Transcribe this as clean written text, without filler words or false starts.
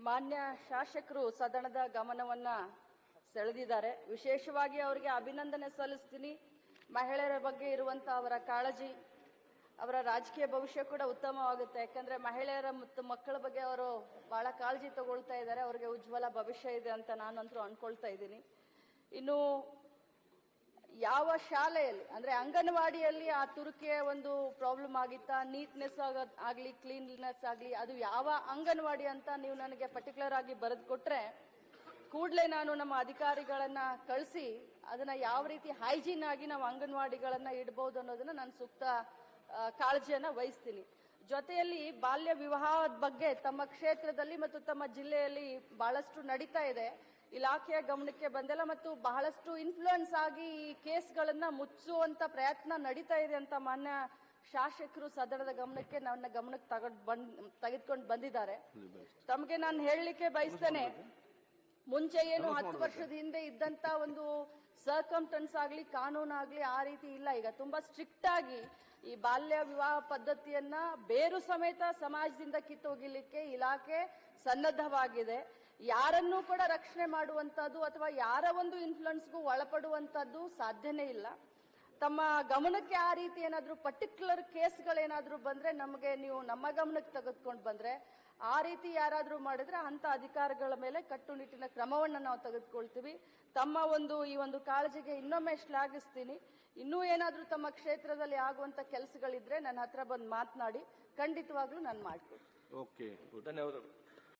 ಮಾನ್ಯ ಶಾಸಕರು ಸದನದ ಗಮನವನ್ನ ಸೆಳೆದಿದ್ದಾರೆ. ವಿಶೇಷವಾಗಿ ಅವರಿಗೆ ಅಭಿನಂದನೆ ಸಲ್ಲಿಸ್ತೀನಿ. ಮಹಿಳೆಯರ ಬಗ್ಗೆ ಇರುವಂತಹ ಅವರ ಕಾಳಜಿ, ಅವರ ರಾಜಕೀಯ ಭವಿಷ್ಯ ಕೂಡ ಉತ್ತಮವಾಗುತ್ತೆ. ಯಾಕಂದ್ರೆ ಮಹಿಳೆಯರ ಮತ್ತು ಮಕ್ಕಳ ಬಗ್ಗೆ ಅವರು ಬಹಳ ಕಾಳಜಿ ತಗೊಳ್ತಾ ಇದ್ದಾರೆ. ಅವರಿಗೆ ಉಜ್ವಲ ಭವಿಷ್ಯ ಇದೆ ಅಂತ ನಾನಂತೂ ಅನ್ಕೊಳ್ತಾ ಇದ್ದೀನಿ. ಇನ್ನು ಯಾವ ಶಾಲೆಯಲ್ಲಿ ಅಂದ್ರೆ ಅಂಗನವಾಡಿಯಲ್ಲಿ ಆ ತುರುಕಿಯ ಒಂದು ಪ್ರಾಬ್ಲಮ್ ಆಗಿತ್ತಾ, ನೀಟ್ನೆಸ್ ಆಗ್ಲಿ, ಕ್ಲೀನ್ನೆಸ್ ಆಗ್ಲಿ, ಅದು ಯಾವ ಅಂಗನವಾಡಿ ಅಂತ ನೀವು ನನಗೆ ಪರ್ಟಿಕ್ಯುಲರ್ ಆಗಿ ಬರೆದು ಕೊಟ್ರೆ ಕೂಡಲೇ ನಾನು ನಮ್ಮ ಅಧಿಕಾರಿಗಳನ್ನ ಕಳಿಸಿ ಅದನ್ನ ಯಾವ ರೀತಿ ಹೈಜೀನ್ ಆಗಿ ನಾವು ಅಂಗನವಾಡಿಗಳನ್ನ ಇಡಬಹುದು ಅನ್ನೋದನ್ನ ನಾನು ಸೂಕ್ತ ಕಾಳಜಿಯನ್ನ ವಹಿಸ್ತೀನಿ. ಜೊತೆಯಲ್ಲಿ ಬಾಲ್ಯ ವಿವಾಹದ ಬಗ್ಗೆ ತಮ್ಮ ಕ್ಷೇತ್ರದಲ್ಲಿ ಮತ್ತು ತಮ್ಮ ಜಿಲ್ಲೆಯಲ್ಲಿ ಬಹಳಷ್ಟು ನಡೀತಾ ಇದೆ. ಇಲಾಖೆಯ ಗಮನಕ್ಕೆ ಬಂದಿಲ್ಲ ಮತ್ತು ಬಹಳಷ್ಟು ಇನ್ಫ್ಲೂಯೆನ್ಸ್ ಆಗಿ ಈ ಕೇಸ್ಗಳನ್ನ ಮುಚ್ಚುವಂತ ಪ್ರಯತ್ನ ನಡೀತಾ ಇದೆ ಅಂತ ಮಾನ್ಯ ಶಾಸಕರು ಸದನದ ಗಮನಕ್ಕೆ ನನ್ನ ಗಮನಕ್ಕೆ ತೆಗೆದುಕೊಂಡು ಬಂದಿದ್ದಾರೆ. ತಮಗೆ ನಾನು ಹೇಳಲಿಕ್ಕೆ ಬಯಸ್ತೇನೆ, ಮುಂಚೆ ಏನು 10 ವರ್ಷದ ಹಿಂದೆ ಇದ್ದಂತ ಒಂದು ಸರ್ಕಮ್ಟೆನ್ಸ್ ಆಗ್ಲಿ, ಕಾನೂನಾಗ್ಲಿ ಆ ರೀತಿ ಇಲ್ಲ. ಈಗ ತುಂಬಾ ಸ್ಟ್ರಿಕ್ಟ್ ಆಗಿ ಈ ಬಾಲ್ಯ ವಿವಾಹ ಪದ್ಧತಿಯನ್ನ ಬೇರು ಸಮೇತ ಸಮಾಜದಿಂದ ಕಿತ್ತೋಗಿಲಿಕ್ಕೆ ಇಲಾಖೆ ಸನ್ನದ್ಧವಾಗಿದೆ. ಯಾರನ್ನೂ ಕೂಡ ರಕ್ಷಣೆ ಮಾಡುವಂತದ್ದು ಅಥವಾ ಯಾರ ಒಂದು ಇನ್ಫ್ಲುಯೆನ್ಸ್ಗೂ ಒಳಪಡುವಂತದ್ದು ಸಾಧ್ಯನೇ ಇಲ್ಲ. ತಮ್ಮ ಗಮನಕ್ಕೆ ಆ ರೀತಿ ಏನಾದ್ರೂ ಪರ್ಟಿಕ್ಯುಲರ್ ಕೇಸ್ಗಳೇನಾದ್ರೂ ಬಂದ್ರೆ ನಮಗೆ ನೀವು ನಮ್ಮ ಗಮನಕ್ಕೆ ತೆಗೆದುಕೊಂಡು ಬಂದ್ರೆ, ಆ ರೀತಿ ಯಾರಾದ್ರೂ ಮಾಡಿದ್ರೆ ಅಂತ ಅಧಿಕಾರಿಗಳ ಮೇಲೆ ಕಟ್ಟುನಿಟ್ಟಿನ ಕ್ರಮವನ್ನು ನಾವು ತೆಗೆದುಕೊಳ್ತೀವಿ. ತಮ್ಮ ಈ ಒಂದು ಕಾಳಜಿಗೆ ಇನ್ನೊಮ್ಮೆ ಶ್ಲಾಘಿಸ್ತೀನಿ. ಇನ್ನೂ ಏನಾದ್ರೂ ತಮ್ಮ ಕ್ಷೇತ್ರದಲ್ಲಿ ಆಗುವಂತ ಕೆಲಸಗಳಿದ್ರೆ ನನ್ನ ಹತ್ರ ಬಂದು ಮಾತನಾಡಿ, ಖಂಡಿತವಾಗ್ಲೂ ನಾನು ಮಾಡ್ತೀನಿ. ಓಕೆ, ಧನ್ಯವಾದಗಳು.